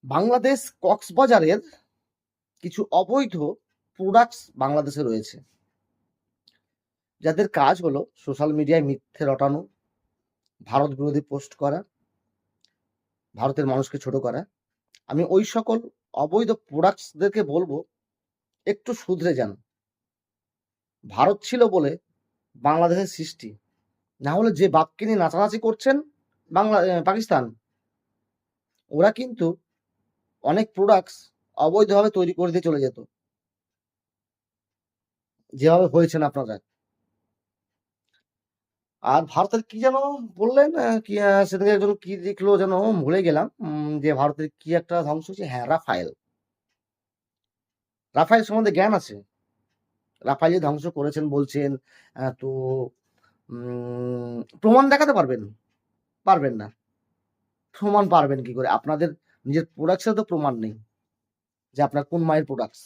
বাংলাদেশ কক্সবাজারের কিছু অবৈধ প্রোডাক্টস বাংলাদেশে রয়েছে। যাদের কাজ হলো সোশ্যাল মিডিয়ায় মিথ্যে রটানো, ভারত বিরোধী পোস্ট করা, ভারতের মানুষকে ছোট করা। আমি ওই সকল অবৈধ প্রোডাক্টসদেরকে বলবো, একটু শুধরে যান। ভারত ছিল বলে বাংলাদেশের সৃষ্টি। না হলে যে বাপকে নিয়ে নাচানাচি করছেন পাকিস্তান, ওরা কিন্তু অনেক প্রোডাক্টস অবৈধভাবে তৈরি করে দিয়ে চলে যেত, যেভাবে হয়েছেন আপনারা। আর ভারতের কি যেন বললেন, কি সেদিকে একজন কি লিখলো যেন ভুলে গেলাম। যে ভারতের কি একটা ধ্বংস হচ্ছে, হ্যাঁ রাফায়েল। রাফায়েল সম্বন্ধে জ্ঞান আছে? রাফায়েল যে ধ্বংস করেছেন বলছেন, তো প্রমাণ দেখাতে পারবেন? পারবেন না। প্রমাণ পারবেন কি করে? আপনাদের নিজের প্রোডাক্টসের তো প্রমাণ নেই যে আপনার কোন মায়ের প্রোডাক্টস,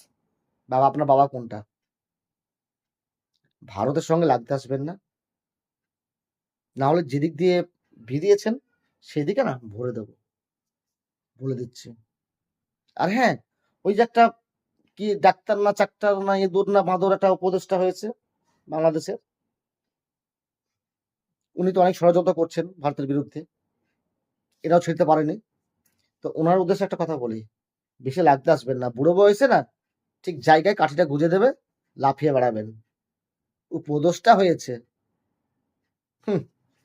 আপনার বাবা কোনটা। ভারতের সঙ্গে লাগতে আসবেন না। না হলে যেদিক দিয়ে ভিড়িয়েছেন সেদিকে না ভরে দেবো, বলে দিচ্ছি। আর হ্যাঁ, ওই যে একটা কি ডাক্তার না চাক্তার না ইঁদুর না বাঁদর একটা উপদেষ্টা হয়েছে বাংলাদেশের, উনি তো অনেক ষড়যন্ত্র করছেন ভারতের বিরুদ্ধে, এটাও ছেড়তে পারেনি। তো ওনার উদ্দেশ্যে একটা কথা বলি, বেশি লাগতে আসবেন না। বুড়ো বয়সে না ঠিক জায়গায় কাঠিটা গুঁজে দেবে, লাফিয়ে বেড়াবেন। উপদেষ্টা হয়েছে,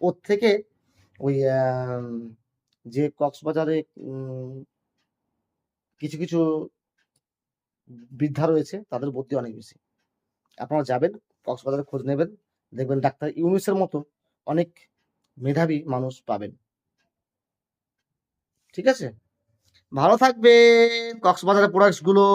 ওর থেকে ওই যে কক্সবাজারে কিছু কিছু বৃদ্ধা রয়েছে তাদের বুদ্ধি অনেক বেশি। আপনারা যাবেন, কক্সবাজারে খোঁজ নেবেন, দেখবেন ডাক্তার ইউনূসের মতো অনেক মেধাবী মানুষ পাবেন। ঠিক আছে? ভালো থাকবেন। কক্সবাজারের প্রোডাক্টস গুলো